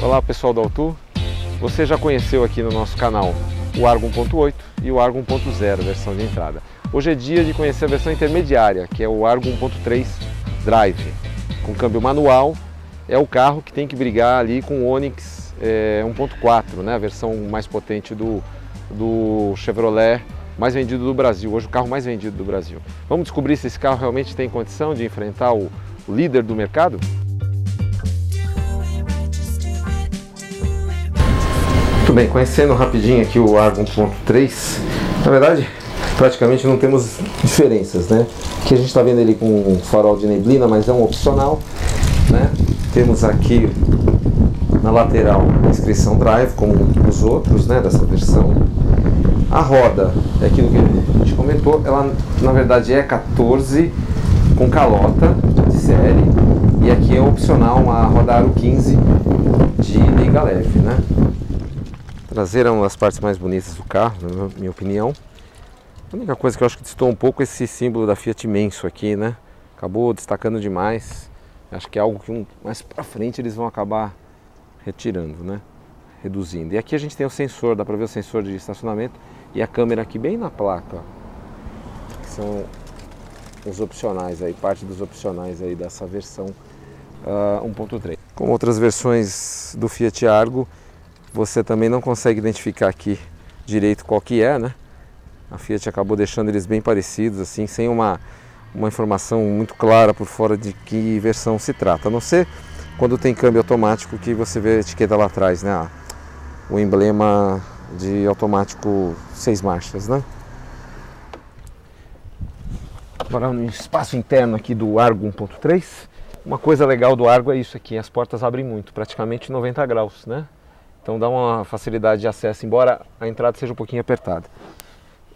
Olá pessoal da Autu, você já conheceu aqui no nosso canal o Argo 1.8 e o Argo 1.0, versão de entrada. Hoje é dia de conhecer a versão intermediária, que é o Argo 1.3 Drive, com câmbio manual. É o carro que tem que brigar ali com o Onix 1.4, né? A versão mais potente do Chevrolet mais vendido do Brasil, hoje o carro mais vendido do Brasil. Vamos descobrir se esse carro realmente tem condição de enfrentar o líder do mercado? Muito bem, conhecendo rapidinho aqui o Argo 1.3, na verdade praticamente não temos diferenças, né? Aqui a gente está vendo ele com um farol de neblina, mas é um opcional, né? Temos aqui na lateral a inscrição Drive, como os outros, né, dessa versão. A roda, é aquilo que a gente comentou, ela na verdade é 14 com calota de série, e aqui é opcional uma roda Aro 15 de liga leve, né? Traseira é uma das partes mais bonitas do carro, na minha opinião. A única coisa que eu acho que destoa um pouco é esse símbolo da Fiat imenso aqui, né? Acabou destacando demais. Acho que é algo que mais pra frente eles vão acabar retirando, né? Reduzindo. E aqui a gente tem o sensor, dá pra ver o sensor de estacionamento e a câmera aqui bem na placa, ó, que são os opcionais aí, parte dos opcionais aí dessa versão 1.3. Como outras versões do Fiat Argo, você também não consegue identificar aqui direito qual que é, né? A Fiat acabou deixando eles bem parecidos, assim, sem uma informação muito clara por fora de que versão se trata, a não ser quando tem câmbio automático, que você vê a etiqueta lá atrás, né? O emblema de automático 6 marchas, né? Agora no espaço interno aqui do Argo 1.3, uma coisa legal do Argo é isso aqui, as portas abrem muito, praticamente 90 graus, né? Então dá uma facilidade de acesso, embora a entrada seja um pouquinho apertada.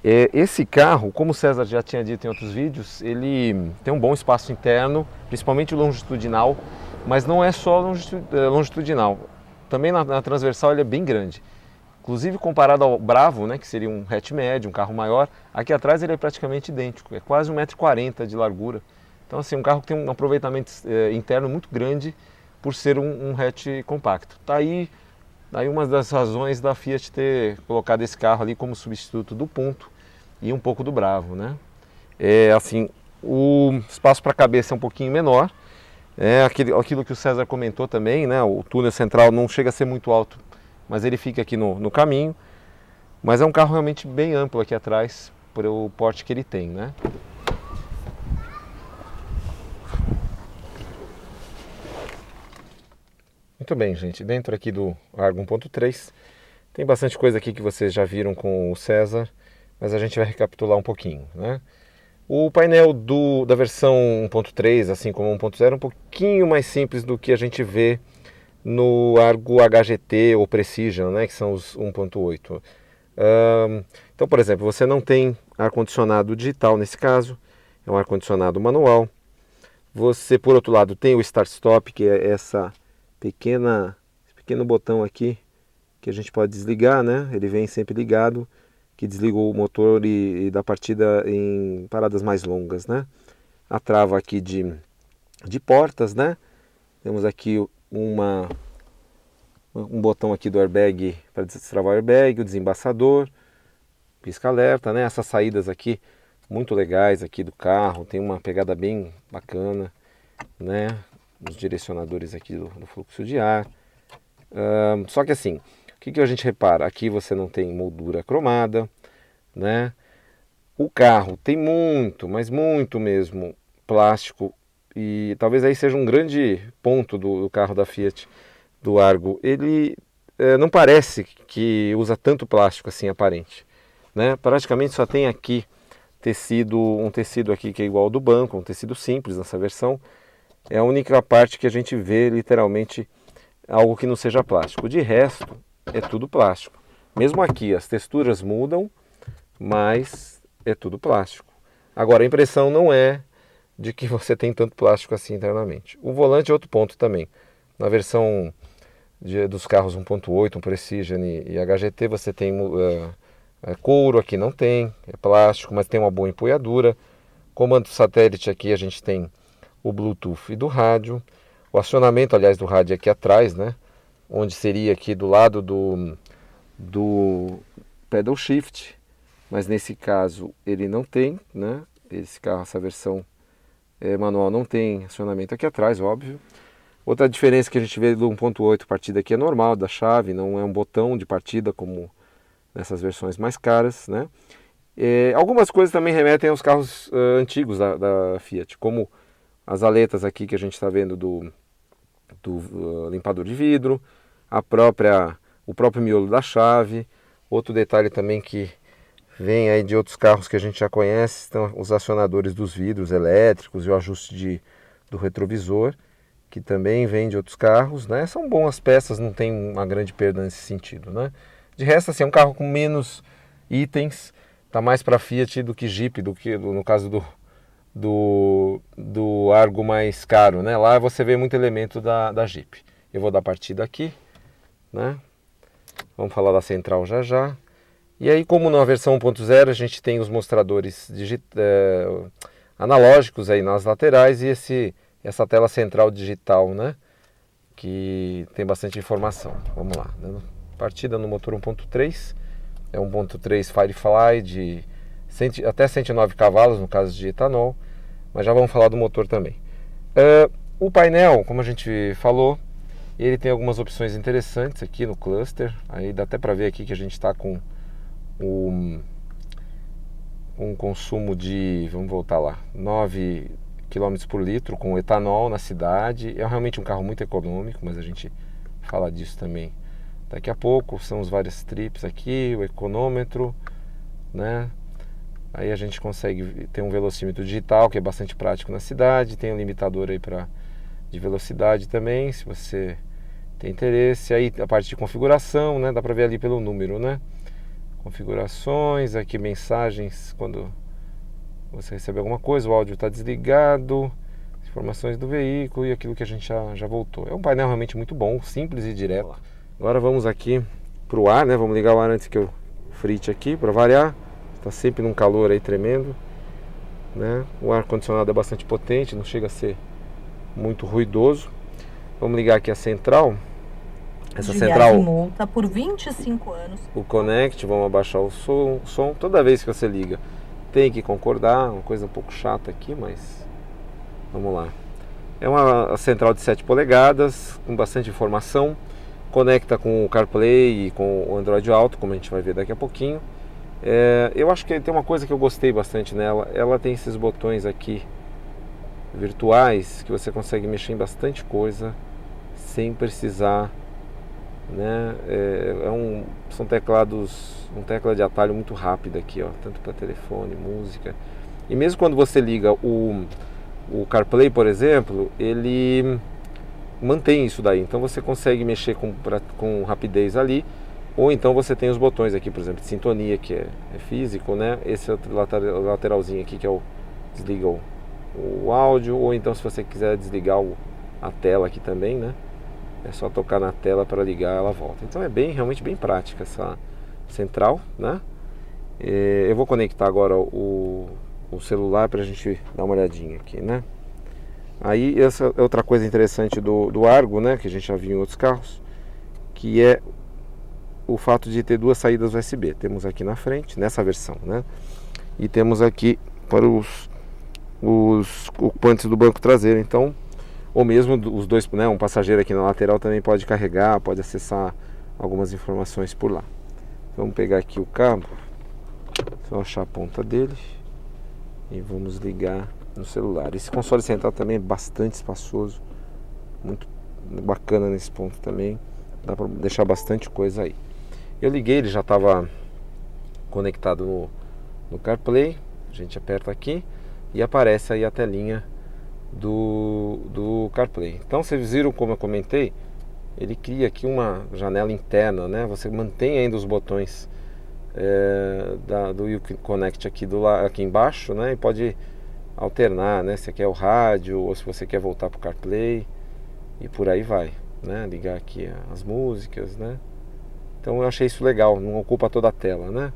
Esse carro, como o César já tinha dito em outros vídeos, ele tem um bom espaço interno, principalmente longitudinal, mas não é só longitudinal. Também na transversal ele é bem grande. Inclusive comparado ao Bravo, né, que seria um hatch médio, um carro maior, aqui atrás ele é praticamente idêntico, é quase 1,40 m de largura. Então assim, um carro que tem um aproveitamento interno muito grande por ser um hatch compacto. Tá aí uma das razões da Fiat ter colocado esse carro ali como substituto do Punto e um pouco do Bravo, né? Assim, o espaço para a cabeça é um pouquinho menor, aquilo que o César comentou também, né? O túnel central não chega a ser muito alto, mas ele fica aqui no caminho. Mas é um carro realmente bem amplo aqui atrás, por o porte que ele tem, né? Muito bem, gente, dentro aqui do Argo 1.3 tem bastante coisa aqui que vocês já viram com o César, mas a gente vai recapitular um pouquinho, né? O painel da versão 1.3, assim como 1.0, é um pouquinho mais simples do que a gente vê no Argo HGT ou Precision, né, que são os 1.8. Então, por exemplo, você não tem ar-condicionado digital nesse caso, é um ar-condicionado manual. Você, por outro lado, tem o Start-Stop, que é esse pequeno botão aqui que a gente pode desligar, né? Ele vem sempre ligado, que desliga o motor e dá partida em paradas mais longas, né? A trava aqui de portas, né? Temos aqui um botão aqui do airbag para destravar o airbag, o desembaçador, pisca-alerta, né? Essas saídas aqui muito legais aqui do carro, tem uma pegada bem bacana, né? Os direcionadores aqui do fluxo de ar. Só que assim, o que a gente repara? Aqui você não tem moldura cromada, né? O carro tem muito, mas muito mesmo, plástico, e talvez aí seja um grande ponto do carro da Fiat, do Argo. Ele não parece que usa tanto plástico assim aparente, né? Praticamente só tem aqui um tecido aqui que é igual ao do banco, um tecido simples nessa versão. É a única parte que a gente vê literalmente algo que não seja plástico. De resto, é tudo plástico. Mesmo aqui as texturas mudam, mas é tudo plástico. Agora a impressão não é de que você tem tanto plástico assim internamente. O volante é outro ponto também. Na versão dos carros 1.8, um Precision e HGT, você tem couro, aqui não tem, é plástico, mas tem uma boa empunhadura. Comando satélite aqui a gente tem o Bluetooth e do rádio. O acionamento, aliás, do rádio é aqui atrás, né? onde seria aqui do lado do pedal shift, mas nesse caso ele não tem, né? Esse carro, essa versão manual não tem acionamento aqui atrás, óbvio. Outra diferença que a gente vê do 1.8 partida aqui é normal, da chave, não é um botão de partida como nessas versões mais caras, né? Algumas coisas também remetem aos carros antigos da Fiat, como as aletas aqui que a gente está vendo do limpador de vidro, o próprio miolo da chave. Outro detalhe também que vem aí de outros carros que a gente já conhece, estão os acionadores dos vidros elétricos e o ajuste do retrovisor, que também vem de outros carros, né? São boas peças, não tem uma grande perda nesse sentido, né? De resto, assim, é um carro com menos itens, tá mais para Fiat do que Jeep, no caso do Argo mais caro, né? Lá você vê muito elemento da Jeep. Eu vou dar partida aqui, né? Vamos falar da central já já. E aí, como na versão 1.0 a gente tem os mostradores analógicos aí nas laterais e essa tela central digital, né? Que tem bastante informação. Vamos lá, dando partida no motor 1.3. É 1.3 Firefly de até 109 cavalos no caso de etanol, mas já vamos falar do motor também. O painel, como a gente falou, ele tem algumas opções interessantes aqui no cluster. Aí dá até para ver aqui que a gente está com um consumo de, vamos voltar lá, 9 km por litro com etanol na cidade. É realmente um carro muito econômico, mas a gente fala disso também daqui a pouco. São os vários trips aqui, o econômetro, né? Aí a gente consegue ter um velocímetro digital, que é bastante prático na cidade. Tem um limitador aí de velocidade também, se você tem interesse. Aí a parte de configuração, né? Dá para ver ali pelo número, né? Configurações, aqui mensagens quando você recebe alguma coisa, o áudio está desligado, informações do veículo e aquilo que a gente já voltou. É um painel realmente muito bom, simples e direto. Agora vamos aqui para o ar, né? Vamos ligar o ar antes que eu frite aqui, para variar. Está sempre num calor aí tremendo, né? O ar condicionado é bastante potente, não chega a ser muito ruidoso. Vamos ligar aqui a central. Essa central multa por 25 anos. O Connect, vamos abaixar o som. Toda vez que você liga tem que concordar, uma coisa um pouco chata aqui, mas vamos lá. É uma central de 7 polegadas, com bastante informação. Conecta com o CarPlay e com o Android Auto, como a gente vai ver daqui a pouquinho. Eu acho que tem uma coisa que eu gostei bastante nela. Ela tem esses botões aqui virtuais que você consegue mexer em bastante coisa sem precisar, né? São teclados, um tecla de atalho muito rápido aqui, ó, tanto para telefone, música. E mesmo quando você liga o CarPlay, por exemplo, ele mantém isso daí. Então você consegue mexer com rapidez ali. Ou então você tem os botões aqui, por exemplo, de sintonia, que é físico, né? Esse outro lateralzinho aqui que é desliga o áudio. Ou então se você quiser desligar a tela aqui também, né? É só tocar na tela para ligar, ela volta. Então é realmente bem prática essa central, né? Eu vou conectar agora o celular para a gente dar uma olhadinha aqui, né? Aí essa é outra coisa interessante do Argo, né? Que a gente já viu em outros carros, que é o fato de ter duas saídas USB. Temos aqui na frente, nessa versão, né? E temos aqui para os ocupantes do banco traseiro. Então, ou mesmo os dois, né? Um passageiro aqui na lateral também pode carregar, pode acessar algumas informações por lá. Vamos pegar aqui o cabo, só achar a ponta dele e vamos ligar no celular. Esse console central também é bastante espaçoso, muito bacana nesse ponto também. Dá para deixar bastante coisa aí. Eu liguei, ele já estava conectado no CarPlay. A gente aperta aqui e aparece aí a telinha do CarPlay. Então vocês viram como eu comentei, ele cria aqui uma janela interna, né? Você mantém ainda os botões do Uconnect aqui embaixo, né? E pode alternar, né? Se você quer o rádio ou se você quer voltar para o CarPlay e por aí vai, né? Ligar aqui as músicas, né? Então eu achei isso legal, não ocupa toda a tela, né?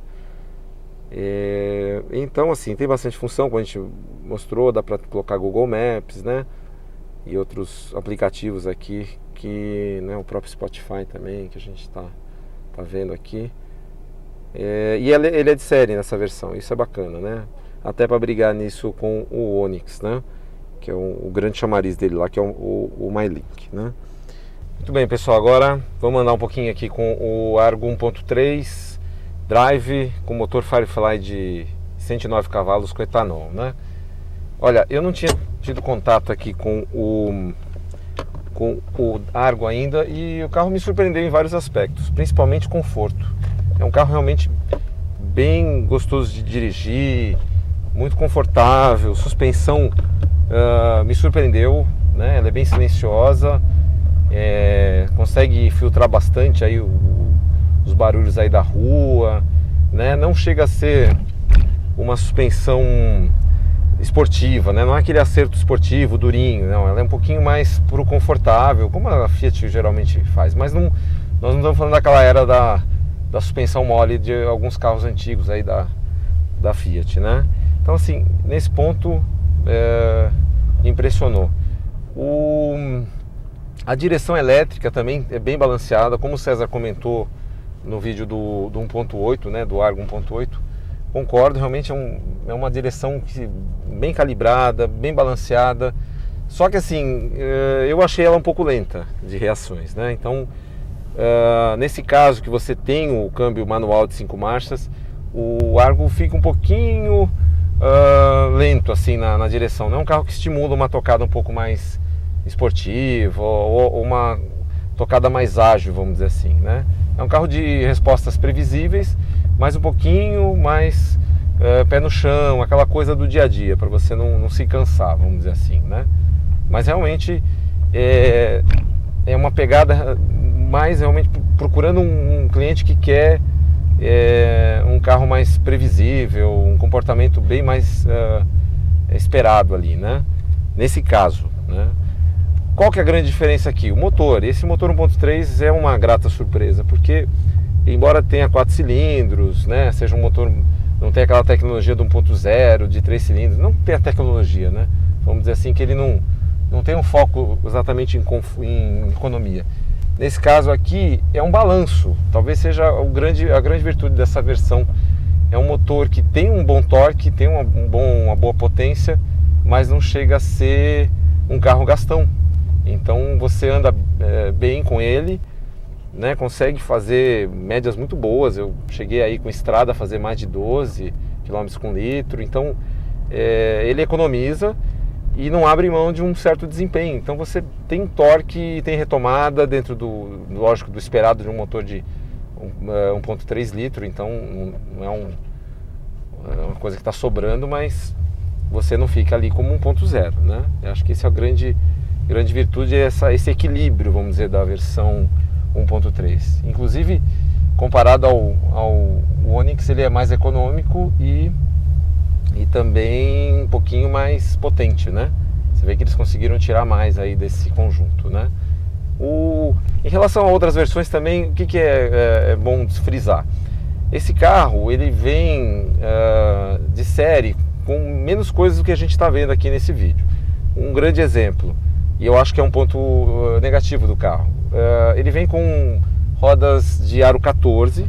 Então assim, tem bastante função, como a gente mostrou, dá para colocar Google Maps, né? E outros aplicativos aqui que, né, o próprio Spotify também, que a gente tá vendo aqui. E ele é de série nessa versão, isso é bacana, né? Até para brigar nisso com o Onix, né? Que é o grande chamariz dele lá, que é o MyLink, né? Muito bem, pessoal, agora vamos andar um pouquinho aqui com o Argo 1.3 Drive com motor Firefly de 109 cavalos com etanol, né? Olha, eu não tinha tido contato aqui com o Argo ainda e o carro me surpreendeu em vários aspectos, principalmente conforto. É um carro realmente bem gostoso de dirigir, muito confortável, suspensão me surpreendeu, né? Ela é bem silenciosa, consegue filtrar bastante aí os barulhos aí da rua, né? Não chega a ser uma suspensão esportiva, né? Não é aquele acerto esportivo, durinho, não. Ela é um pouquinho mais pro confortável, como a Fiat geralmente faz, mas nós não estamos falando daquela era da suspensão mole de alguns carros antigos aí da Fiat, né? Então, assim, nesse ponto impressionou. A direção elétrica também é bem balanceada, como o César comentou no vídeo do 1.8, né, do Argo 1.8. Concordo, realmente é uma direção bem calibrada, bem balanceada. Só que assim, eu achei ela um pouco lenta de reações, né? Então, nesse caso que você tem o câmbio manual de 5 marchas, o Argo fica um pouquinho lento assim na direção. Não é um carro que estimula uma tocada um pouco mais esportiva ou uma tocada mais ágil, vamos dizer assim, né? É um carro de respostas previsíveis, mas um pouquinho mais pé no chão, aquela coisa do dia a dia, para você não se cansar, vamos dizer assim, né? Mas realmente é uma pegada mais realmente procurando um cliente que quer um carro mais previsível, um comportamento bem mais esperado ali, né? Nesse caso, né? Qual que é a grande diferença aqui? O motor. Esse motor 1.3 é uma grata surpresa, porque embora tenha 4 cilindros, né, seja um motor, não tem aquela tecnologia do 1.0, de 3 cilindros, não tem a tecnologia, né? Vamos dizer assim, que ele não tem um foco exatamente em economia. Nesse caso aqui é um balanço, talvez seja a grande virtude dessa versão. É um motor que tem um bom torque, tem uma boa potência, mas não chega a ser um carro gastão. Então você anda bem com ele, né? Consegue fazer médias muito boas. Eu cheguei aí com estrada a fazer mais de 12 km com litro. Então ele economiza e não abre mão de um certo desempenho. Então você tem torque e tem retomada dentro lógico, do esperado de um motor de 1.3 litro. Então não é uma coisa que está sobrando, mas você não fica ali como 1.0, né? Eu acho que esse é a grande virtude, é esse equilíbrio, vamos dizer, da versão 1.3. Inclusive, comparado ao Onix, ele é mais econômico e também um pouquinho mais potente, né? Você vê que eles conseguiram tirar mais aí desse conjunto, né? Em relação a outras versões também, o que é bom frisar? Esse carro, ele vem de série com menos coisas do que a gente está vendo aqui nesse vídeo. Um grande exemplo, e eu acho que é um ponto negativo do carro, ele vem com rodas de aro 14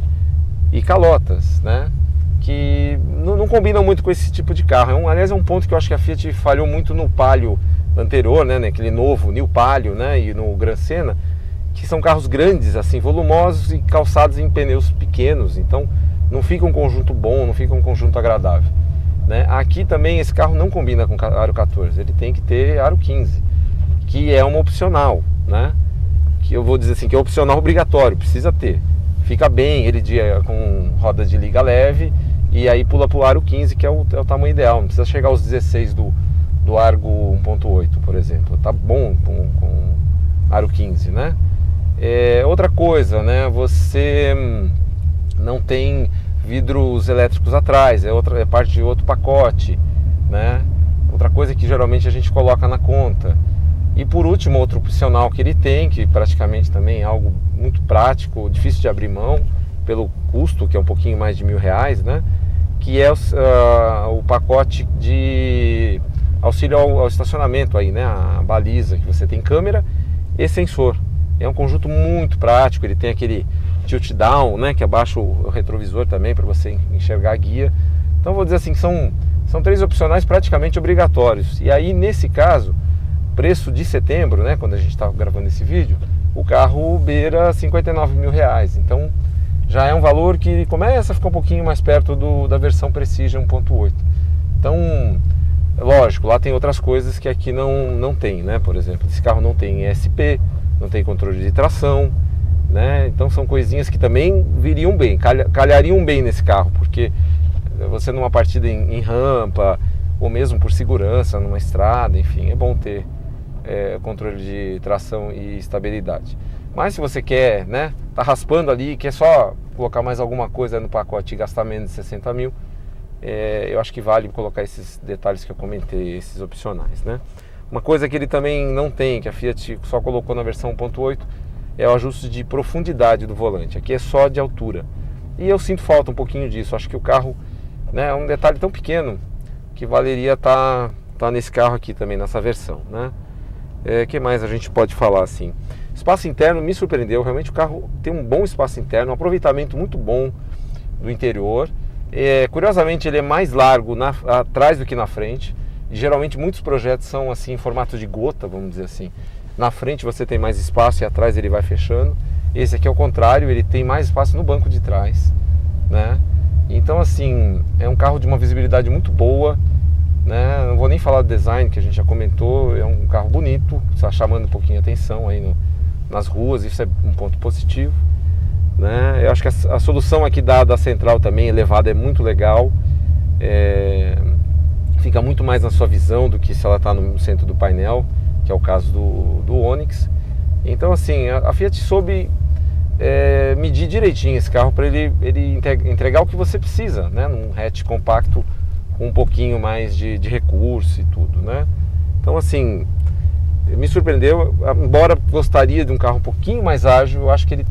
e calotas, né? Que não combinam muito com esse tipo de carro. Aliás, é um ponto que eu acho que a Fiat falhou muito no Palio anterior, né? Naquele novo New Palio, né? E no Gran Sena, que são carros grandes, assim, volumosos e calçados em pneus pequenos. Então não fica um conjunto bom, não fica um conjunto agradável, né? Aqui também esse carro não combina com aro 14, ele tem que ter aro 15, que é uma opcional, né? Que eu vou dizer assim, que é opcional obrigatório, precisa ter. Fica bem ele com roda de liga leve e aí pula para o aro 15, que é o tamanho ideal, não precisa chegar aos 16 do Argo 1.8, por exemplo. Tá bom com aro 15, né? Outra coisa, né? Você não tem vidros elétricos atrás, é parte de outro pacote, né? Outra coisa que geralmente a gente coloca na conta. E por último, outro opcional que ele tem, que praticamente também é algo muito prático, difícil de abrir mão pelo custo, que é um pouquinho mais de R$1.000, né? Que é o pacote de auxílio ao estacionamento aí, né? A baliza, que você tem câmera e sensor. É um conjunto muito prático, ele tem aquele tilt down, né, que abaixa o retrovisor também para você enxergar a guia. Então vou dizer assim, são 3 opcionais praticamente obrigatórios. E aí nesse caso, preço de setembro, né, quando a gente está gravando esse vídeo, o carro beira 59 mil reais. Então já é um valor que começa a ficar um pouquinho mais perto da versão Prestige 1.8. Então, lógico, lá tem outras coisas que aqui não tem, né? Por exemplo, esse carro não tem ESP, não tem controle de tração, né? Então são coisinhas que também viriam bem, calhariam bem nesse carro, porque você numa partida em rampa, ou mesmo por segurança, numa estrada, enfim, é bom ter controle de tração e estabilidade. Mas se você quer, né, tá raspando ali, quer só colocar mais alguma coisa no pacote e gastar menos de 60 mil, eu acho que vale colocar esses detalhes que eu comentei, esses opcionais, né? Uma coisa que ele também não tem, que a Fiat só colocou na versão 1.8, é o ajuste de profundidade do volante. Aqui é só de altura. E eu sinto falta um pouquinho disso. Acho que o carro, né, é um detalhe tão pequeno que valeria estar nesse carro aqui também, nessa versão, né? Que mais a gente pode falar assim? Espaço interno me surpreendeu. Realmente o carro tem um bom espaço interno, um aproveitamento muito bom do interior. Curiosamente ele é mais largo atrás do que na frente. E, geralmente muitos projetos são assim em formato de gota, vamos dizer assim. Na frente você tem mais espaço e atrás ele vai fechando. Esse aqui é o contrário, ele tem mais espaço no banco de trás, né? Então assim, é um carro de uma visibilidade muito boa, né? Não vou nem falar do design, que a gente já comentou. É um carro bonito, está chamando um pouquinho a atenção aí nas ruas, isso é um ponto positivo, né? Eu acho que a solução aqui da central também elevada é muito legal, fica muito mais na sua visão do que se ela está no centro do painel, que é o caso do Onix. Então assim, a Fiat soube medir direitinho esse carro para ele entregar o que você precisa, né? Num hatch compacto com um pouquinho mais de recurso e tudo, né? Então assim, me surpreendeu, embora gostaria de um carro um pouquinho mais ágil. Eu acho que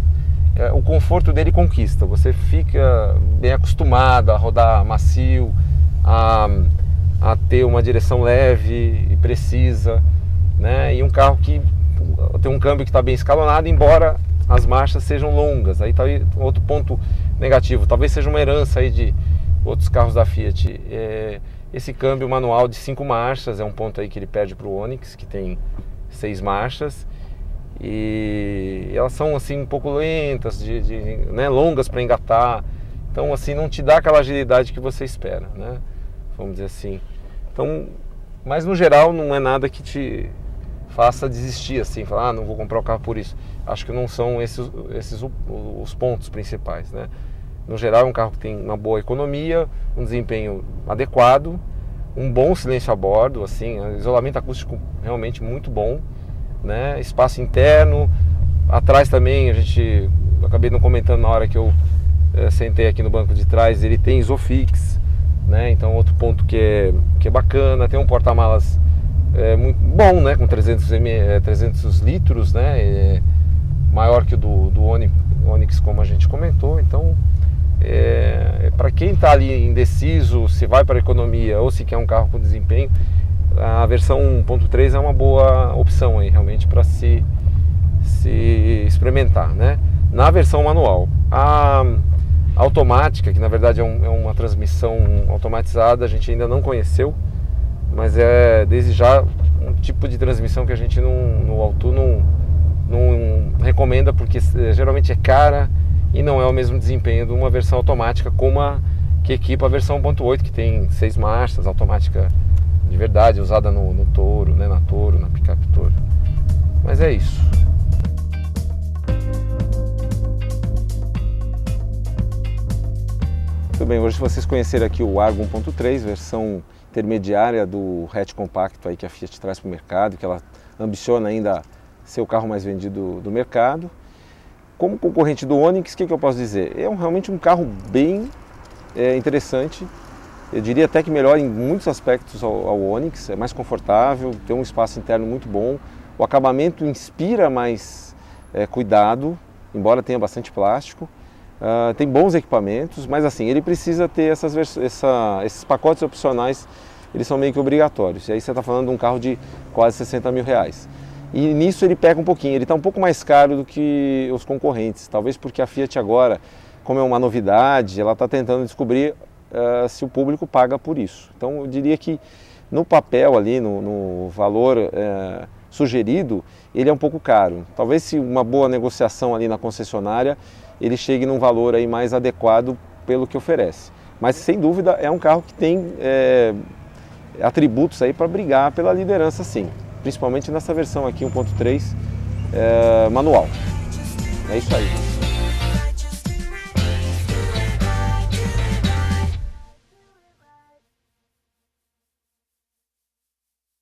o conforto dele conquista, você fica bem acostumado a rodar macio, a ter uma direção leve e precisa, né? E um carro que tem um câmbio que está bem escalonado, embora as marchas sejam longas. Aí tá outro ponto negativo, talvez seja uma herança aí de outros carros da Fiat. Esse câmbio manual de 5 marchas é um ponto aí que ele perde para o Onix, que tem 6 marchas, e elas são assim um pouco lentas, né, longas para engatar. Então assim, não te dá aquela agilidade que você espera, né? Vamos dizer assim. Então, mas no geral não é nada que te faça desistir assim, falar, não vou comprar o carro por isso. Acho que não são esses os pontos principais, né? No geral é um carro que tem uma boa economia, um desempenho adequado, um bom silêncio a bordo, assim, isolamento acústico realmente muito bom, né? Espaço interno, atrás também eu acabei não comentando na hora que eu sentei aqui no banco de trás, ele tem Isofix, né? Então outro ponto que é bacana, tem um porta-malas muito bom, né? Com 300 litros, né? Maior que o do Onix, como a gente comentou. Então para quem está ali indeciso se vai para a economia ou se quer um carro com desempenho, a versão 1.3 é uma boa opção aí, realmente, para se experimentar, né? Na versão manual, a automática, que na verdade é uma transmissão automatizada, a gente ainda não conheceu, mas é desde já um tipo de transmissão que a gente no Auto não recomenda, porque geralmente é cara e não é o mesmo desempenho de uma versão automática como que equipa a versão 1.8, que tem 6 marchas, automática de verdade, usada no Toro, né, na Toro, na picape Toro. Mas é isso. Muito bem, hoje vocês conheceram aqui o Argo 1.3, versão intermediária do hatch compacto aí que a Fiat traz para o mercado, que ela ambiciona ainda ser o carro mais vendido do mercado. Como concorrente do Onix, o que eu posso dizer? É realmente um carro bem interessante. Eu diria até que melhor em muitos aspectos ao Onix, é mais confortável, tem um espaço interno muito bom, o acabamento inspira mais cuidado, embora tenha bastante plástico, tem bons equipamentos, mas assim, ele precisa ter esses pacotes opcionais, eles são meio que obrigatórios, e aí você está falando de um carro de quase 60 mil reais. E nisso ele peca um pouquinho, ele está um pouco mais caro do que os concorrentes, talvez porque a Fiat agora, como é uma novidade, ela está tentando descobrir se o público paga por isso. Então eu diria que no papel ali, no valor sugerido, ele é um pouco caro. Talvez se uma boa negociação ali na concessionária, ele chegue num valor aí mais adequado pelo que oferece. Mas sem dúvida é um carro que tem atributos aí para brigar pela liderança, sim. Principalmente nessa versão aqui 1.3 manual. É isso aí.